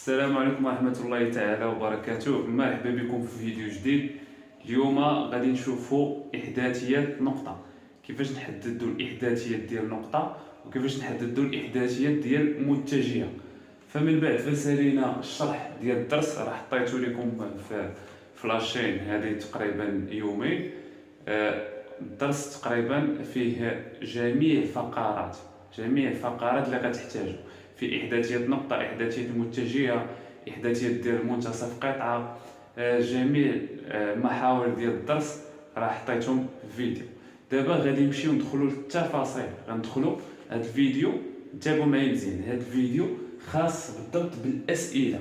السلام عليكم ورحمة الله تعالى وبركاته. مرحبا بكم في فيديو جديد. اليوم غادي نشوفوا إحداثيات نقطة، كيفاش نحددوا الإحداثيات ديال نقطة وكيفاش نحددوا الإحداثيات ديال متجهة. فمن بعد فسالينا الشرح ديال الدرس، راه حطيته لكم في لاشين هذه تقريبا يومين. الدرس تقريبا فيه جميع الفقرات اللي غتحتاجوا في إحداثيات نقطة، إحداثيات متجهة، إحداثيات ديال منتصف قطعة. جميع محاور ديال الدرس راه حطيتهم في فيديو. دابا غادي نمشيو ندخلوا للتفاصيل، غندخلوا هذا الفيديو. انتبهوا معايا مزيان، هذا الفيديو خاص بالضبط الأسئلة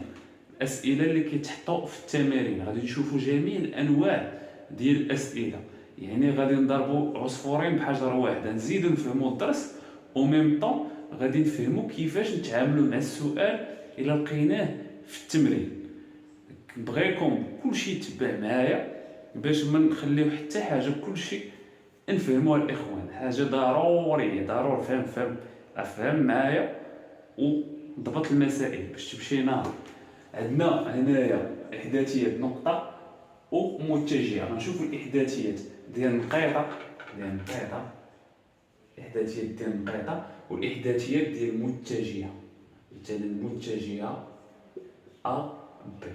اللي كيتحطوا في التمارين. غادي نشوفوا جميع الأنواع ديال الأسئلة، يعني غادي نضربوا عصفورين بحجر واحد، نزيدوا نفهموا الدرس وميم طون غادي نفهموا كيفاش نتعاملوا مع السؤال الا لقيناه في التمرين. نبغيكم كلشي يتبع معايا باش ما نخليو حتى حاجه، كلشي نفهموها الاخوان. حاجه ضروريه فهم معايا وضبط المسائل باش تمشي نهار. عندنا هنايا احداثيات نقطه ومتجهه. غنشوفوا الاحداثيات ديال نقيطه الاحداثيات ديال النقيطه والاحداثيات ديال المتجهه. مثلا المتجهه ا بي.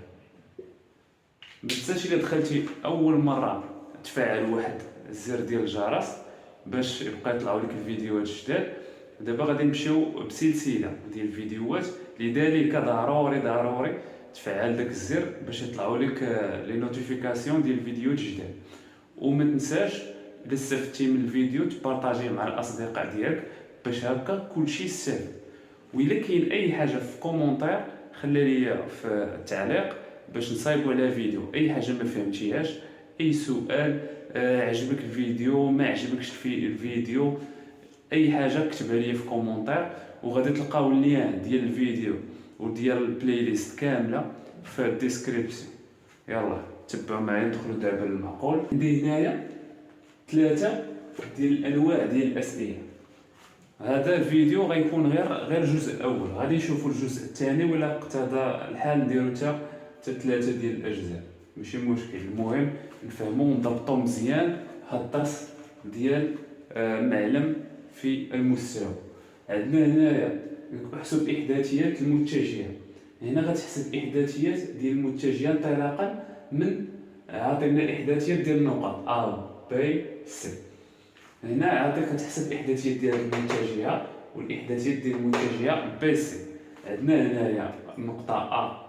ما تنساش الا دخلتي اول مره تفعل واحد الزر ديال الجرس باش يبقى يطلعوا لك الفيديوهات الجداد. دابا غادي نمشيو بسلسله ديال الفيديوهات، لذلك ضروري تفعل داك الزر باش يطلعوا لك لي نوتيفيكاسيون ديال الفيديوهات الجداد. وما تنساش الا استفدتي من الفيديو تبارطاجيه مع الاصدقاء ديالك باش هكا كلشي يستافد. وإلا كاين اي حاجه في كومونتير خلي لي في التعليق باش نصايبوا على فيديو. اي حاجه ما فهمتيهاش، اي سؤال، عجبك الفيديو ما عجبكش في الفيديو، اي حاجه كتبها لي في كومونتير. وغادي تلقاو اللين ديال الفيديو وديال البلاي ليست كامله في الديسكريبسيون. يلا تبعوا معايا، ندخلوا دابا للمعقول. عندي هنايا 3 ديال الانواع ديال الاسئله. هذا الفيديو غيكون غير الجزء الاول، غادي نشوفوا الجزء الثاني ولا اقتضى الحال نديرو حتى 3 ديال الاجزاء، ماشي مشكل. المهم نفهموا ونضبطوا مزيان هاد الدرس ديال معلم في المستوى. عندنا هنايا احسب احداثيات المتجهه. هنا غتحسب احداثيات ديال المتجهه انطلاقا من عطينا الاحداثيات ديال النقط ا بي سي. هنا عطيك تحسب الاحداثيات ديال المتجهه والاحداثيات ديال المتجهه بي سي. عندنا هنايا النقطه ا،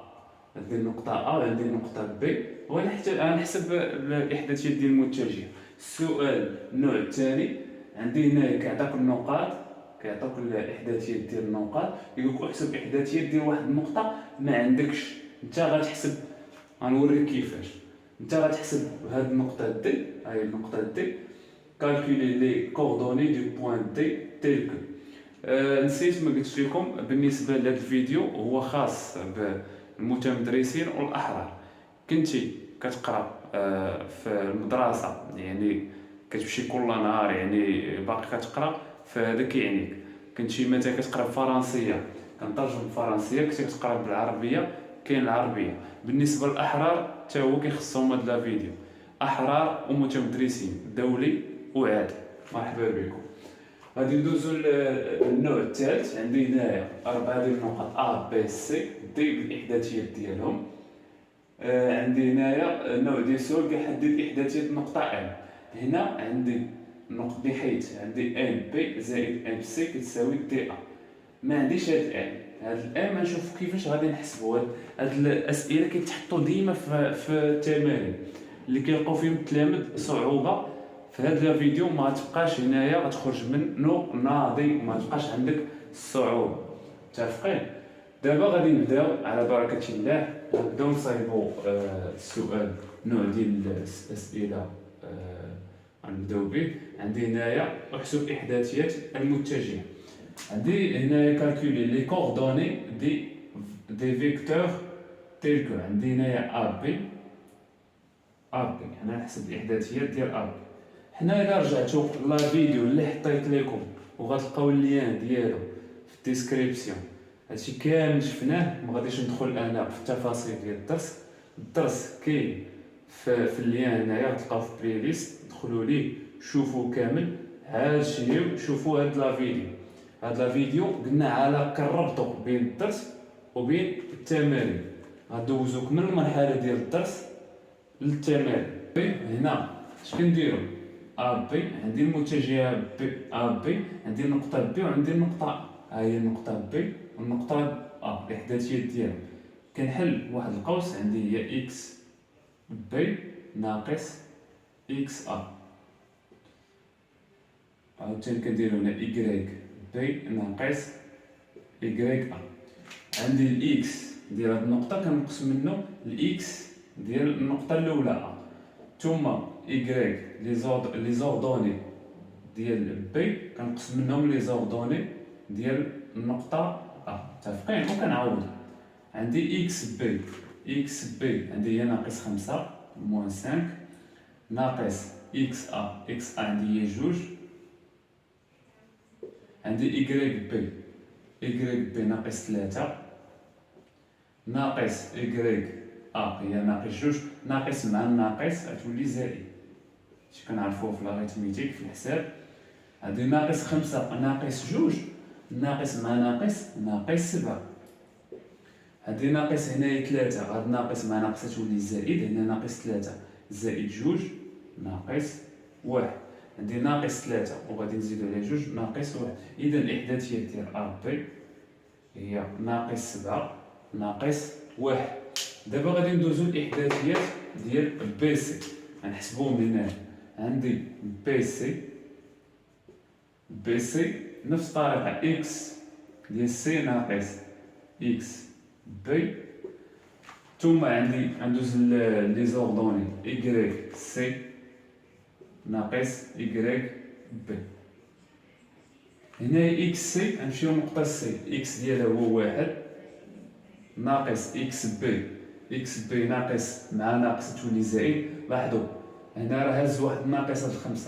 عندي النقطه ا وعندي النقطه بي، غنحسب الاحداثيات ديال المتجهه. السؤال النوع الثاني عندي هنايا كيعطيك النقاط، كيعطيك الاحداثيات ديال النقاط، يقولك احسب احداثيات ديال واحد النقطه ما عندكش. انت غتحسب، غنوريك كيفاش. انت غتحسب هاد النقطه دي، هاي النقطه دي، calculer les coordonnées du point D tel que. نسيت ما قلتش لكم بالنسبه لهذا الفيديو، هو خاص بالمتمدرسين والاحرار. كنتي كتقرا في المدرسه، يعني كتمشي كل نهار، يعني باقي كتقرا، فهذا كيعنيك. كنتي مثلا كتقرا بالفرنسيه كنترجم بالفرنسيه، كنتي كتقرا بالعربيه كاين العربيه. بالنسبه للاحرار حتى هو كيخصهم هذا الفيديو، احرار ومتمدرسين دولي وعادي. مرحبا بكم. غادي ندوزو للنوع الثالث. عندي هنايا 4 ديال النقط ا بي سي دي بالاحداثيات ديالهم. عندي هنايا النوع ديال السؤال كيحدد احداثيات النقطه ام. هنا عندي النقطه بحيث عندي ام بي زائد ام سي كتساوي دي ا. ما عنديش هاد الام، هاد الام غنشوفو كيفاش غادي نحسبوها. هاد الاسئله كيتحطوا ديما في التمارين اللي كيلقاو فيهم التلاميذ صعوبه. في هذا الفيديو ما تبقاش هنايا غتخرج منه ناضي، ما تبقاش عندك الصعوبه. متفقين؟ دابا غادي نبداو على بركه الله، نبداو نصايبوا السؤال نوع ديال الاسئله غنبداو به. عندي هنايا احسب احداثيات المتجهه. عندي هنايا كالكولي لي كوردوني دي فيكتور تيل كو. عندي هنايا ا بي هنا نحسب الاحداثيات ديال ا بي. حنا الا رجعتوا لا فيديو اللي حطيت لكم وغتلقاو اللين ديالو في الديسكريبسيون هادشي كامل شفناه، ما غاديش ندخل انا في التفاصيل ديال الدرس. الدرس كاين في اللين هنايا، تلقاو في بلاي ليست، دخلوا ليه شوفوا كامل. هادشي شوفوا هاد لا فيديو. هاد لا فيديو قلنا على كنربطوا بين الدرس وبين التمارين، غدوزوك من المرحله ديال الدرس للتمارين. هنا اش كنديروا؟ ا بي، عندي المتجهه بي ا بي، عندي النقطه بي وعندي النقطه ها هي النقطه بي والنقطه الاحداثيات ديالها. كنحل واحد القوس، عندي هي اكس بي ناقص اكس ا، عاوتاني كندير هنا إيكغيك بي ناقص إيكغيك أ. عندي الإكس ديال هاد النقطة كنقص منو الإكس ديال النقطة الأولى أ، ثم إيكغيك لي زوردوني ديال بي كنقص منهم لي زوردوني ديال النقطة أ. متفقين؟ وكنعوض. عندي إكس بي عندي هي ناقص 5 موان 5 ناقص إكس أ عندي هي جوج. عندي إيكغيك بي ناقص 3 ناقص إيكغيك أ هي ناقص جوج، ناقص مع الناقص غتولي زائد، هادشي كنعرفوه في الأريتميتيك في الحساب. عندي ناقص 5 ناقص جوج، ناقص مع ناقص ناقص 7. عندي ناقص هنايا 3، هاد ناقص مع ناقص تولي زائد، هنا ناقص 3 زائد جوج ناقص 1. عندي ناقص 3 وغادي نزيدو على جوج ناقص 1. إذا الإحداثيات ديال أ بي هي ناقص 7 ناقص 1. دابا غادي ندوزو الإحداثيات ديال بي سي، غنحسبوهم هنا. عندي بي سي نفس الطريقة إكس ديال سي ناقص إكس بي، ثم عندي غندوز لي زوردوني إيكغيك سي ناقص إيكغيك بي. هنا إكس سي غنمشيو لنقطة سي، إكس ديالها هو 1 ناقص إكس بي ناقص مع ناقص تولي زائد. لاحظوا هنا راه هاز واحد الناقص هاد 5،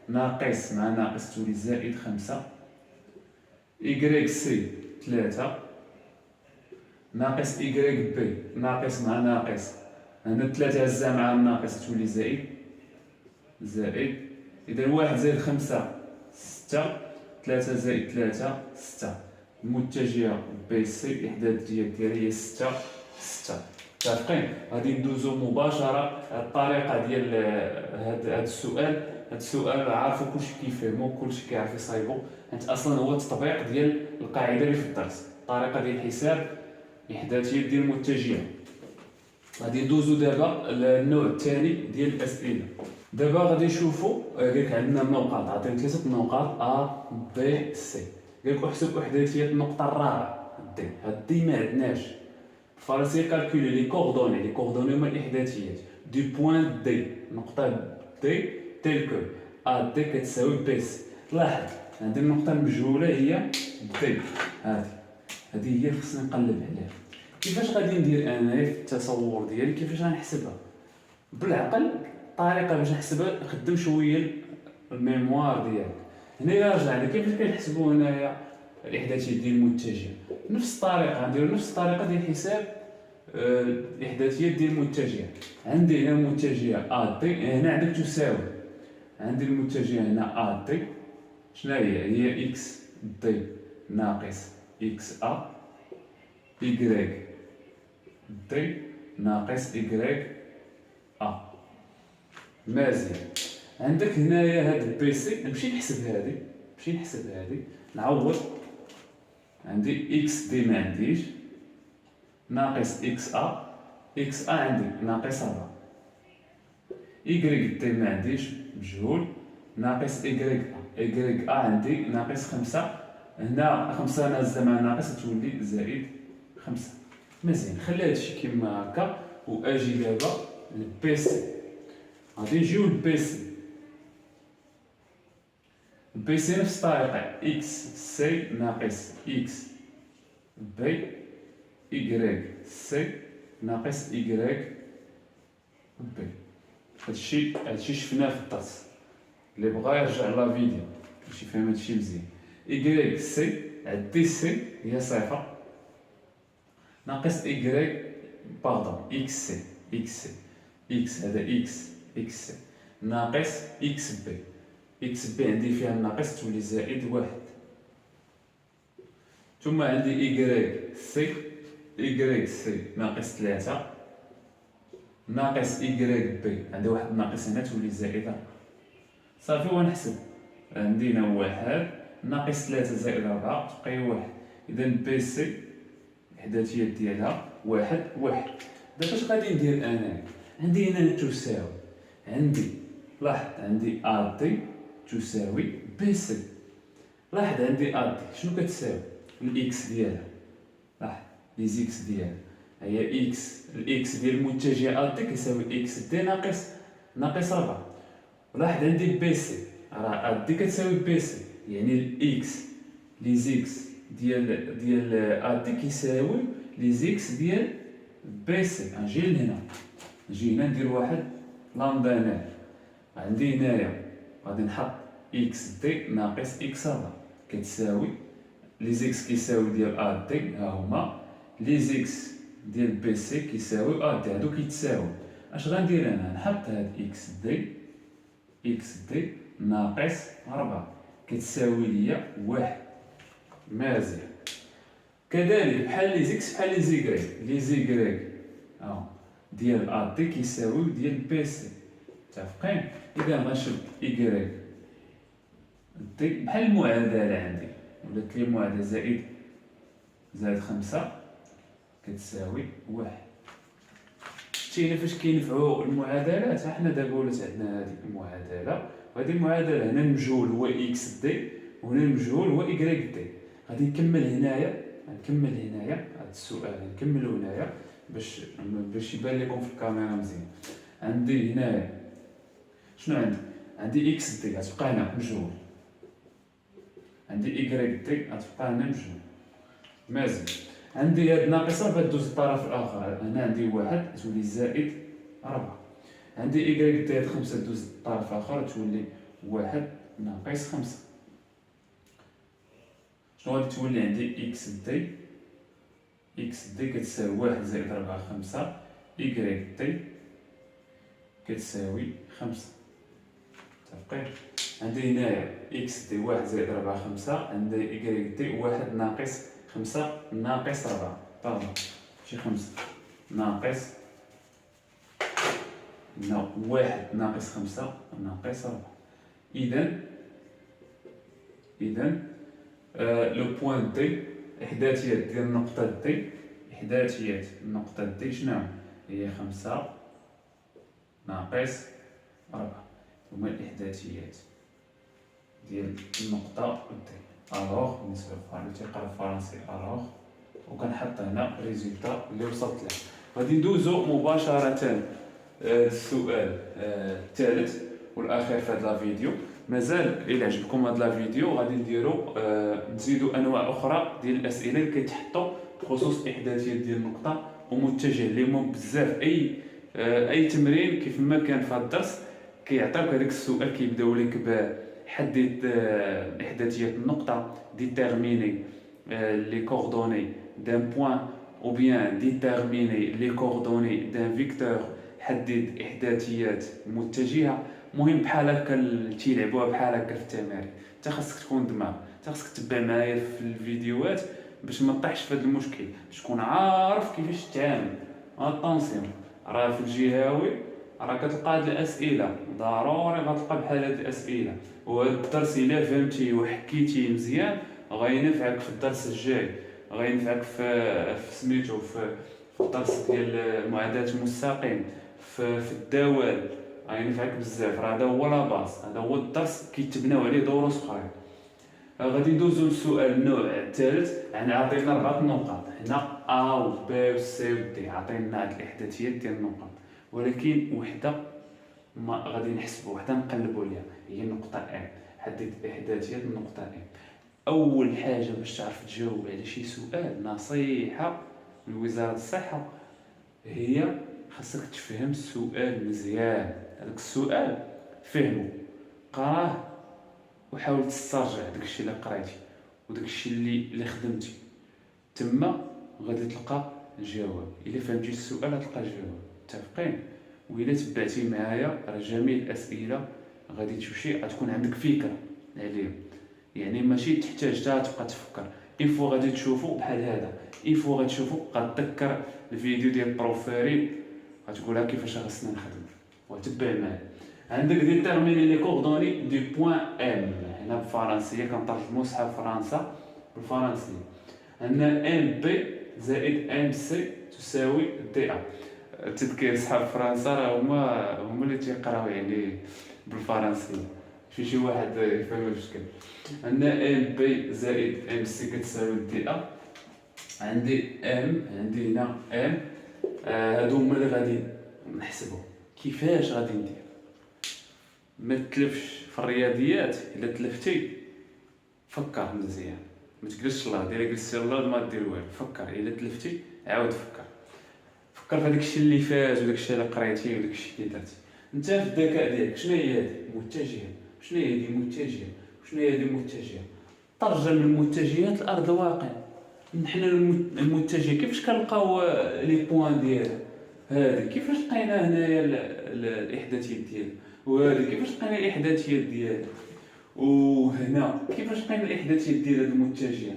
ناقص مع ناقص تولي زائد 5. إيكغيك سي 3 ناقص إيكغيك بي ناقص مع ناقص، هنا 3 هزها مع الناقص تولي زائد. إذا 1 زائد 5 6، 3 زائد 3 6. المتجهة بي سي الإحداثيات ديالها هي 6 6. متفقين؟ غادي ندوزو مباشرة الطريقة ديال هاد السؤال. هاد السؤال عارفو كلشي كيفهمو، كلشي كيعرف يصايبو، حيت أصلا هو التطبيق ديال القاعدة اللي في الدرس، الطريقة ديال حساب الإحداثيات ديال المتجهة. غادي ندوزو دابا للنوع الثاني ديال الأسئلة. دابا غادي نشوفو قالك عندنا النقاط، عطينا 3 نقاط أ بي سي. قالك احسب إحداثيات النقطة الرابعة دي. هاد دي ما عندناش بالفرنسية. كالكولي لي كوردوني هما الإحداثيات دو بوان دي، نقطة دي تيل كو أ دي كتساوي بي سي. لاحظ عندي النقطة المجهولة هي دي، هادي هي خصني نقلب عليها. كيفاش غادي ندير أنا في التصور ديالي؟ كيفاش غنحسبها؟ بالعقل الطريقة باش نحسبها، خدم شوية الميموار ديالك. هنايا رجعنا كيفاش كنحسبوا هنايا الإحداثيات ديال المتجه. نفس الطريقة غنديرو نفس الطريقة ديال حساب الإحداثيات ديال المتجه. عندي هنا المتجهة أ دي، هنا عندك تساوي، عندي المتجهة هنا أ دي شنو هي إكس دي ناقص إكس أ إيكغيك دي ناقص إيكغيك أ. مزيان. عندك هنايا هاد بي سي، نمشي نحسب هادي، نعوض. عندي إكس دي ما عنديش ناقص إكس أ عندي ناقص 4. إيكغيك دي ما عنديش مجهول ناقص إيكغيك أ عندي ناقص 5. هنا 5 نازلة مع ناقص تولي زائد 5. مزيان، خلي هادشي كيما هكا وأجي دابا للبي سي. غادي نجيو للبي سي. البي سي نفس الطريقة، إكس سي ناقص إكس بي إيكغيك سي ناقص إيكغيك بي. هادشي شفناه في الدرس، اللي بغا يرجع لا فيديو باش يفهم هادشي مزيان. إيكغيك سي عندي سي هي 0 ناقص إكغيك باردون إكس سي، إكس سي، إكس هذا إكس سي ناقص إكس بي، إكس بي عندي فيها الناقص تولي زائد واحد، ثم عندي إكغيك سي ناقص ثلاثة ناقص إكغيك بي عندي واحد الناقص هنا تولي زائد صافي. ونحسب عندنا واحد ناقص ثلاثة زائد ربعة تبقى واحد، إذا بي سي الإحداثيات ديالها واحد واحد. دابا اش غادي ندير أنا؟ عندي هنا تساوي، عندي لاحظ عندي أ دي تساوي بي سي، لاحظ عندي أ دي شنو كتساوي؟ الإكس ديالها، لاحظ لي زيكس ديالها هي إكس، الإكس ديال المتجه أ دي كيساوي إكس دي ناقص ربعة. ولاحظ عندي بي سي راه أ دي كتساوي بي سي، يعني الإكس لي زيكس ديال أ دي كيساوي لي زيكس ديال بي سي. نجي لهنا، نجي هنا ندير واحد لامدا عندي هنايا غادي نحط إكس دي ناقص إكس ربعة كتساوي لي زيكس كيساوي ديال أ دي ها هما، لي زيكس ديال بي سي كيساوي أ دي، هادو كيتساوي. اش غندير انا؟ نحط هاد إكس دي ناقص ربعة كتساوي ليا واحد، مزيان. كذلك بحال لي زيكس بحال لي زيكغيك ديال أ دي كيساويو ديال بي سي، متفقين؟ إذا غنشد إكغيك دي بحال المعادلة عندي، ولات لي معادلة زائد خمسة كتساوي واحد. شتينا فاش كينفعو المعادلات؟ حنا دابا ولات عندنا هذه المعادلة، وهذه المعادلة هنا المجهول هو إكس دي وهنا المجهول هو إكغيك دي. غادي نكمل هنايا هاد السؤال نكملو هنايا باش يبان لكم في الكاميرا مزيان. عندي هنايا شنو عندي إكس دي غتبقى هنا مجهول، عندي إكغيك دي غتبقى هنا مجهول، مزيان. عندي هاد ناقصة غدوز للطرف الآخر، هنا عندي واحد تولي زائد ربعة، عندي إكغيك دي هاد خمسة دوز للطرف الآخر تولي واحد ناقص خمسة. شنو غادي تولي عندي؟ إكس دي كتساوي واحد زائد ربعة خمسة، إكغيك دي كتساوي خمسة، متفقين؟ عندي هنايا إكس دي واحد زائد ربعة خمسة، عندي إكغيك دي واحد ناقص خمسة ناقص ربعة، باردون ماشي خمسة ناقص واحد ناقص خمسة ناقص ربعة. إذا لو بوان دي إحداثيات ديال النقطة دي شنو هي؟ خمسة ناقص ربعة هما الإحداثيات ديال النقطة دي. ألوغ بالنسبة اللي تيقرا الفرنسي ألوغ، وكنحط هنا ريزولتا اللي وصلت له. غادي ندوزو مباشرة للسؤال الثالث والأخير في هاد الفيديو. مازال إلا عجبكم هاد الفيديو غادي نزيدو أنواع أخرى ديال الأسئلة اللي كيتحطوا بخصوص إحداثيات ديال النقطة ومتجه اللي هما بزاف. أي تمرين كيف ما كان في هاد الدرس كيعطيوك هذاك السؤال، كيبداو لك بحدد إحداثيات النقطة، ديتيرميني لي كوردوني دان بوين ou bien déterminer les coordonnées d'un vecteur، حدد إحداثيات متجهة. مهم بحال هكا تيلعبوها بحال هكا في التمارين. انت خاصك تكون دماغ، انت خاصك تتبع معايا في الفيديوهات باش ما تطيحش في هذا المشكل، باش تكون عارف كيفاش تتعامل. اتونسيون، راه في الجهوي راه كتلقى هاد الاسئله ضروري غتلقى بحال هاد الاسئله، وهذا الدرس الا فهمتيه وحكيتيه مزيان غينفعك في الدرس الجاي، غينفعك في سميتو في الدرس ديال معادلات المستقيم، في الدوال غينفعك بزاف. راه هذا هو لا باس، هذا هو الدرس كيتبناو عليه دروس اخرين. غادي ندوزو للسؤال النوع الثالث. يعني عطينا 4 نقاط هنا ا و ب و سي و دي، عطينا هاد الاحداثيات ديال النقاط، ولكن وحده ما غادي نحسبوا، وحده نقلبوا ليها، هي النقطه ا. حدد احداثيات النقطه ا. اول حاجه باش تعرف تجاوب على شي سؤال، نصيحه من وزاره الصحه، هي خاصك تفهم السؤال مزيان. هذاك السؤال فهمه، قراه وحاول تسترجع داكشي اللي قريتي وداكشي اللي خدمتي، تما غادي تلقى جواب. الا فهمتي السؤال غتلقى الجواب. متفقين؟ وإلا تبعتي معايا راه جميع الاسئله غادي تمشي غتكون عندك فكره عليهم. يعني ماشي تحتاج حتى تبقى تفكر، فوا غادي تشوفوا بحال هذا، فوا غتشوفوا غتذكر الفيديو ديال بروف فريد غتقولها كيفاش خصنا نخدم وتبع معايا. عندك ديتيرميني لي كوردوني دو بوين ام، هنا بالفرنسيه كنترجمو صحاب فرنسا بالفرنسيه. عندنا ام بي زائد ام سي تساوي دي ا. تذكير صحاب فرنسا راه هما اللي تيقراو يعني بالفرنسيه، شي واحد يفهم المشكل. عندنا ام بي زائد ام سي كتساوي دي ا. عندي هنا ام. هادو هما اللي غادي نحسبو. كيفاش غادي ندير؟ ما تلفش في الرياضيات. الا تلفتي فكر مزيان، ما تجلسش الله دير جلستي الله ما دير والو. فكر الا تلفتي عاود فكر في هذاك الشيء اللي فات وداك الشيء اللي قريتيه وداك الشيء اللي درتي. انت في الذكاء ديالك شنو هي هذه متجهه، شنو هي هذه متجهه، شنو هي هذه متجهه. ترجم المتجهات لارض الواقع. نحن المتجهه كيفاش كنلقاو لي بوين ديالها هذه؟ كيفاش لقينا هنايا الاحداثيات ديالها؟ وهذه كيفاش لقينا الاحداثيات ديالها؟ وهنا كيفاش لقينا الاحداثيات ديال هذه المتجهه؟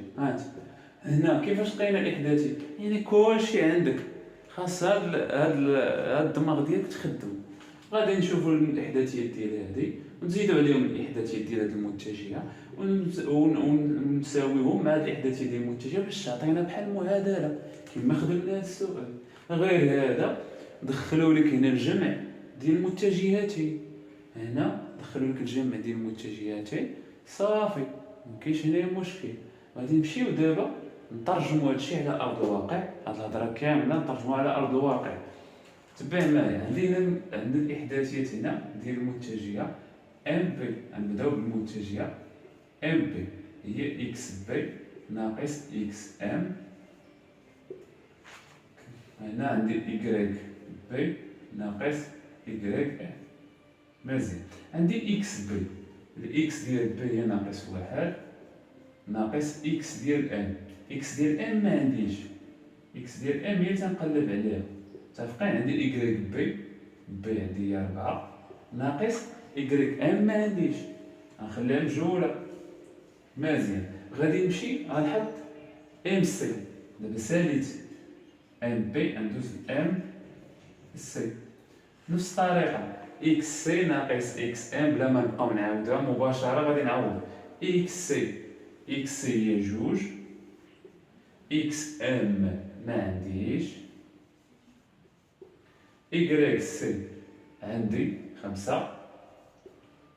هنا كيفاش لقينا الاحداثيات؟ يعني كلشي عندك. خاص هاد الدماغ ديالك تخدم. غادي نشوفوا الاحداثيات ديال هذه ونزيدوا عليهم الاحداثيات ديال هذه المتجهه ونساويهم مع الاحداثيات ديال المتجهه باش تعطينا بحال معادله كما خدمنا هذا السؤال. غير هذا دخلوا لك هنا الجمع ديال المتجهاتين. هنا دخلوا لك الجمع ديال المتجهاتين صافي، ما كاينش هنايا مشكل. غادي نمشيو دابا نترجموا هادشي على ارض الواقع. هاد الهضره كامله نترجموها على ارض الواقع. تبع معايا. عندنا الاحداثيات هنا ديال المتجهه ام بي. غنبداو بالمتجهه ام بي هي اكس بي ناقص اكس ام. هنا عندي ايكغيك بي ناقص ايكغيك ام. مزيان. عندي اكس بي، الاكس ديال بي هي ناقص واحد ناقص اكس ديال ام. اكس ديال ام ما عنديش، اكس ديال ام هي تنقلب عليها. متفقين؟ عندي ايكغيك بي عندي هي 4 ناقص ايكغيك ام ما عنديش، غنخليها مجهوله. مزيان. غادي نمشي غنحط ام سي. دابا ساليت ام بي غندوز ام سي. نفس الطريقه اكس سي ناقص اكس ام بلا ما نبقاو نعاودوها مباشره غادي نعوض. اكس سي هي جوج، اكس ام ما عنديش، إيكغيك سي عندي 5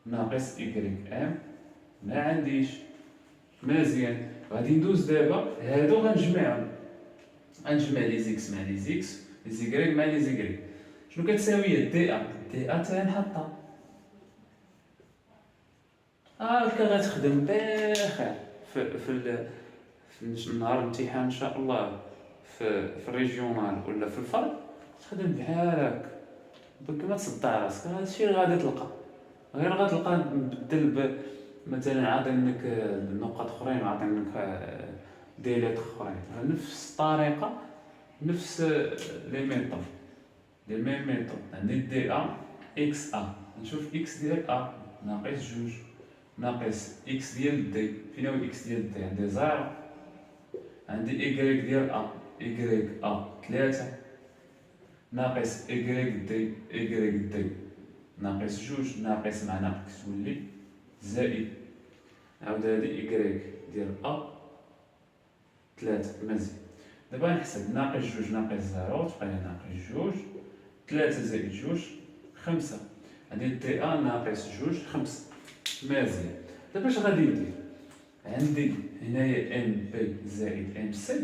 ناقص إيكغيك ام ما عنديش. مزيان. غادي ندوز دابا هادو غنجمعهم. غنجمع لي زيكس مع لي زيكس، لي زيكغيك مع لي زيكغيك. شنو كتساوي دي ا؟ دي ا تنحطها هاكا غتخدم بخير في نهار الامتحان ان شاء الله في الريجيونال ولا في الفرد تخدم بحال هكا. بك ما تصدع راسك، هادشي اللي غادي تلقى. غير غتلقى نبدل مثلا عاطينك نقط اخرين وعاطينك ديالات اخرين نفس الطريقه نفس لي ميثود لي ميم ميثود. عندي دي ا اكس ا، نشوف اكس ديال ا ناقص جوج ناقص اكس ديال دي. فين هو اكس ديال دي؟ عندي 0. عندي ايكغيك ديال ا، ايكغيك ا 3 ناقص ايكغيك دي ناقص جوج ناقص مع ناقص تولي زائد. عاود هادي ايكغيك ديال ا 3. مزيان. دابا نحسب ناقص جوج ناقص 0 تبقى لي ناقص جوج 3 زائد جوج 5. عندي دي ا ناقص جوج 5. مزيان. دابا اش غادي ندير؟ عندي هنايا ام بي زائد ام سي.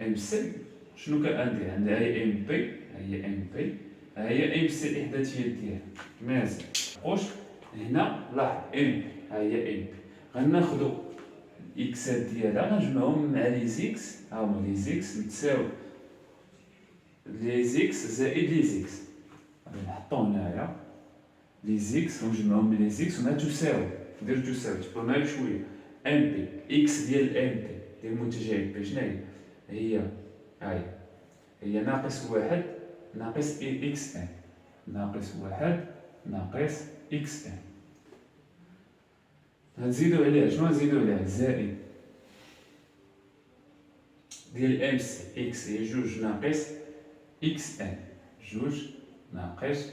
ام سي شنو كندير؟ عندي هاي ام بي هي ام بي هي ام سي الاحداثيات ديالها. مزيان. واش هنا لاحظ ام ها هي ام بي غناخدو الاكسات ديالها غنجمعهم مع لي زيكس. ها هما لي زيكس متساوي لي زيكس زائد لي زيكس. غادي نحطو هنايا لي زيكس ونجمعهم لي زيكس ومع تساوي. ندير تساوي تبقى معاك شويه. ام بي اكس ديال ام بي ديال المتجه بي شنو هي؟ هي هاي هي ناقص واحد ناقص إكس إن، ناقص واحد ناقص إكس إن. غنزيدو عليها، شنو غنزيدو عليها؟ زائد ديال ام سي إكس هي جوج ناقص إكس إن، جوج ناقص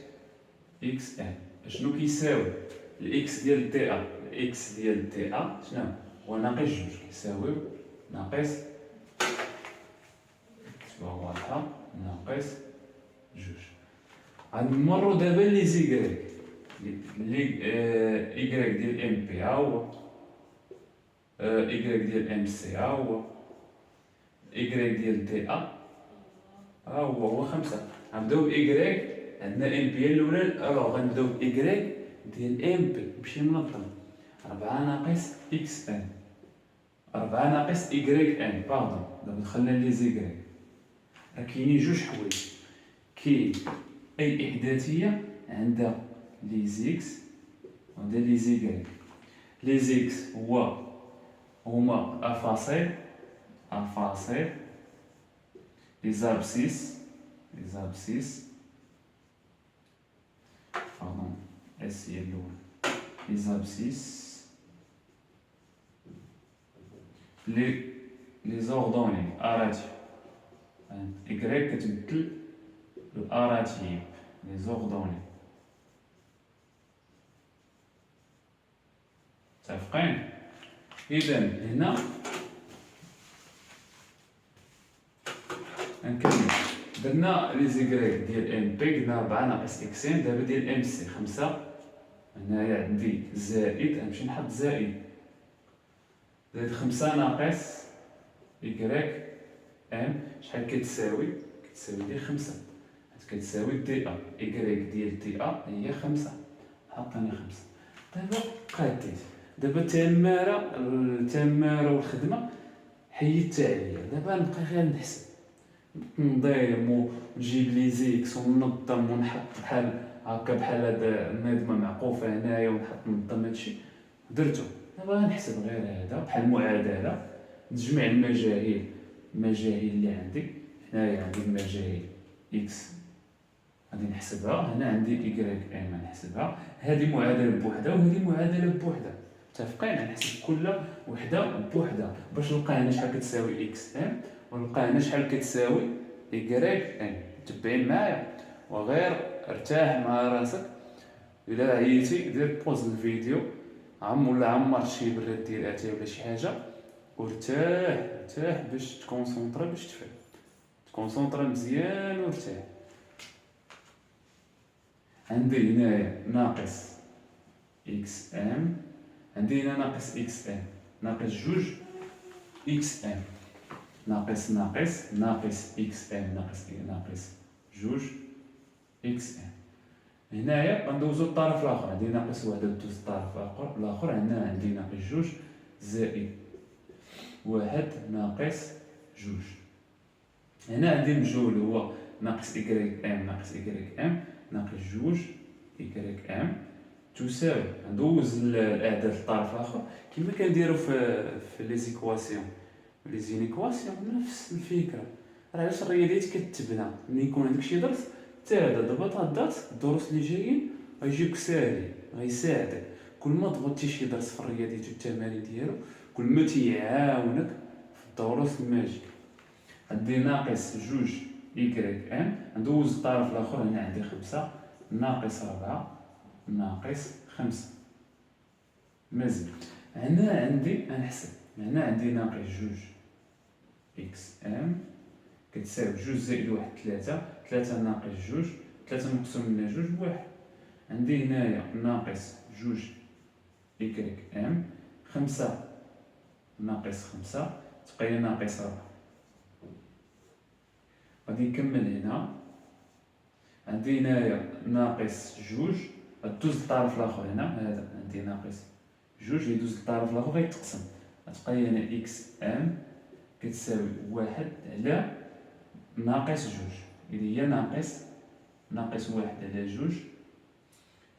إكس إن. شنو كيساوي؟ الإكس ديال تي أ، الإكس ديال تي أ شنو هو؟ ناقص جوج، كيساويو ناقص، كتبوها واضحة، ناقص جوج. غنمرو دابا لي زيكغيك، لي إيكغيك ديال إم بي ها هو، إيكغيك ديال إم سي ها هو، إيكغيك ديال تي أ ها هو 5. غنبداو بإيكغيك، عندنا إم بي هي الأولى، ألوغ غنبداو بإيكغيك ديال إم بي، نمشي منظم، 4 ناقص إكس إن، 4 ناقص إيكغيك إن، باردون، دابا دخلنا لي زيكغيك. كاينين جوج حوايج، كاين أي إحداثية عندها لي زيكس وعندها لي زيكغيك. لي زيكس هما أفاصيل، أفاصيل لي زابسيس، لي زابسيس، باردون اس هي الأولى، لي زابسيس لي زوردوني أراتيف، إكغيك كتمثل الأراتيف، لي زوردوني. متفقين؟ إذا هنا غنكمل، درنا لي زيكغيك ديال ام بي، قلنا 4 ناقص إكسين. دابا ديال ام سي 5، هنايا عندي زائد، غنمشي نحط زائد 5 ناقص إكغيك ام، شحال كتساوي؟ كتساوي ديال 5، كتساوي تي أ، إكغيك ديال تي أ هي 5، حطاني 5. دابا قاديت، دابا التمارة والخدمة حيدتها عليا، دابا نبقى غير نحسب، ننظم ونجيب لي زيكس وننظم ونحط بحال هكا، بحال هاد النظمة معقوفة هنايا، ونحط ننظم هادشي درتو. دابا غنحسب غير هذا بحال المعادلة، نجمع المجاهيل اللي عندي، هنايا عندي المجاهيل إكس غادي نحسبها، هنا عندي إكغيك إم غنحسبها، هادي معادلة بوحدها وهادي معادلة بوحدها. متفقين؟ غنحسب كل وحدة بوحدها باش نلقى هنا شحال كتساوي إكس إم، ونلقى هنا شحال كتساوي إكغيك إم. متبعين معايا؟ وغير ارتاح مع راسك، إلا عييتي دير بوز الفيديو، ولا عمر شي براد ديال اتاي ولا شي حاجة، ارتاح باش تكونسونطرا، باش تفهم، تكونسونطرا مزيان وارتاح. عندي هنايا ناقص إكس إم، عندي هنا ناقص إكس إم، ناقص جوج إكس إم، ناقص إكس إم، ناقص جوج إكس إم. هنايا غندوزو للطرف الآخر، عندي ناقص واحد دوز للطرف الآخر، عندي ناقص جوج زائد واحد ناقص جوج. هنا عندي مجهول هو ناقص إكغيك إم ناقص إكغيك إم ناقص جوج إكغيك إم تساوي، ندوز الأعداد للطرف الآخر كما كنديرو في لي زيكواسيون، لي زينيكواسيون نفس الفكرة. راه علاش الرياضيات كتبنى ملي يكون عندك شي درس، حتى هذا ضبط الدرس، الدروس اللي جايين غيجيوك ساهلين، غيساعدك. كل ما ضبطتي شي درس في الرياضيات والتمارين ديالو، كل ما تيعاونك في الدروس الماجية. عندي ناقص جوج إكغيك إم، ندوز الطرف الآخر، هنا عندي 5 ناقص 4 ناقص 5. مزيان، هنا عندي غنحسب، هنا عندي ناقص جوج إكس إم كتساوي جوج زائد واحد 3، 3 ناقص جوج، 3 مقسوم من جوج بواحد. عندي هنايا ناقص جوج إكغيك إم، 5 ناقص 5 تبقى ناقص 4. غادي نكمل هنا، عندي هنايا ناقص جوج، غدوز للطرف الآخر، هنا هذا عندي ناقص جوج يدوز للطرف الآخر غيتقسم، غتبقى هنا إكس إم كتساوي واحد على ناقص جوج، اللي هي ناقص واحد على جوج.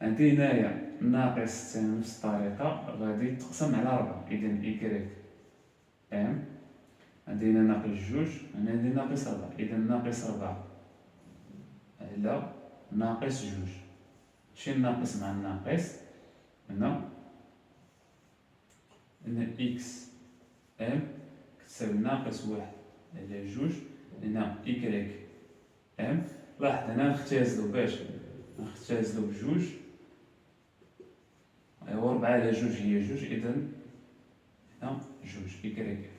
عندي هنايا ناقص نفس الطريقة غادي تقسم على 4، إذن إكغيك إم عندي هنا ناقص جوج، هنا عندي ناقص 4. إذا ناقص 4 على ناقص جوج. شي ناقص مع الناقص هنا ان إكس إم كتساوي ناقص 1 على جوج. هنا إكريك إم. لاحظ هنا نختازلو بجوج، ايوا 4 على جوج هي جوج. إذا هنا جوج إكريك.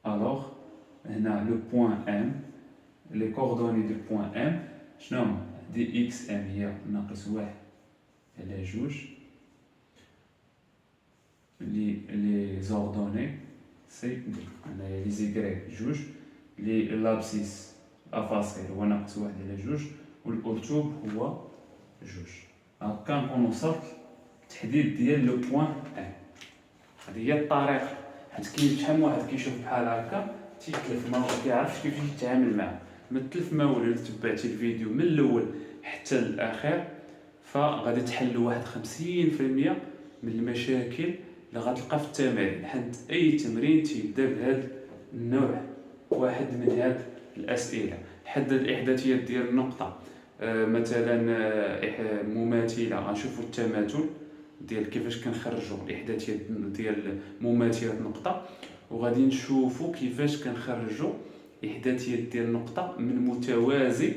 ألوغ هنا لو بوان ام، لي كوردوني دو بوان ام شنو هما؟ دي اكس ام هي ناقص 1 على جوج. لي زوردوني سي دي، هنايا لي زيكريك جوج، لي لابسيس افاسيل هو ناقص 1 على جوج، والأرتوب هو جوج. هاكا نكون وصلت التحديد ديال لو بوان ام. هذه هي الطريقه، حيت كاين شحال من واحد كيشوف بحال هكا تيتلف، ما كيعرفش كيفاش يتعامل معاه. ما تلف ما والو. الا تبعتي الفيديو من الاول حتى الاخير فغادي تحل واحد 50% من المشاكل اللي غتلقى في التمارين. حيت اي تمرين تيبدا بهذا النوع واحد من هاد الاسئله. حدد الاحداثيات ديال النقطه، مثلا مماثله، غنشوفوا التماثل ديال كيفاش كنخرجوا الاحداثيات ديال مماثله نقطه، وغادي نشوفوا كيفاش كنخرجوا الاحداثيات ديال النقطه من متوازي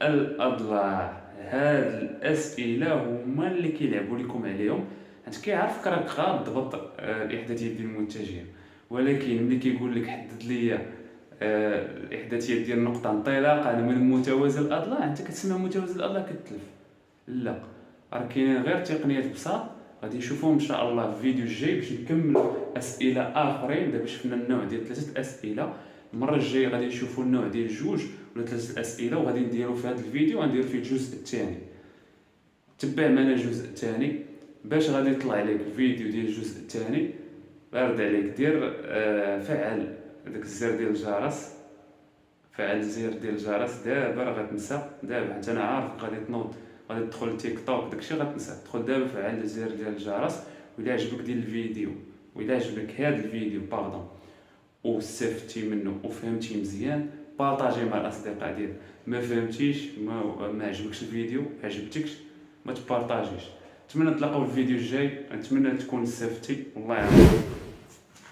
الاضلاع. هاد الاسئله هما اللي كيلعبوا لكم عليهم، حيت كيعرفك راك غتضبط الاحداثيات ديال المتجهه، ولكن ملي كيقول لك حدد لي الاحداثيات ديال النقطه انطلاقا من متوازي الاضلاع، انت كتسمع متوازي الاضلاع كتلف. لا، راه كاينين غير تقنيات بساط غادي نشوفوهم ان شاء الله في الفيديو الجاي باش نكملوا اسئله اخرين. دابا شفنا النوع ديال 3 اسئله، المره الجايه غادي نشوفوا النوع ديال 2 ولا 3 اسئله، وغادي نديروا في هذا الفيديو غندير فيه الجزء الثاني. تبع معنا الجزء الثاني باش غادي يطلع لك الفيديو ديال الجزء الثاني. بارد عليك دير فعل داك الزر ديال الجرس، فعل الزر ديال الجرس دابا، راه غتنسى دابا حيت انا عارف غادي تنوض غادي تدخل لتيك توك داكشي غتنسى. دخل دابا فعل الزر ديال الجرس، وإلا عجبك ديال الفيديو وإلا عجبك هذا الفيديو واستفدتي منه وفهمتي مزيان بارطاجي مع الاصدقاء ديالك. ما فهمتيش ما عجبكش الفيديو عجبتكش ما تبارطاجيش. نتمنى نتلاقاو في الفيديو الجاي، نتمنى تكون استفدتي. والله يعاونك.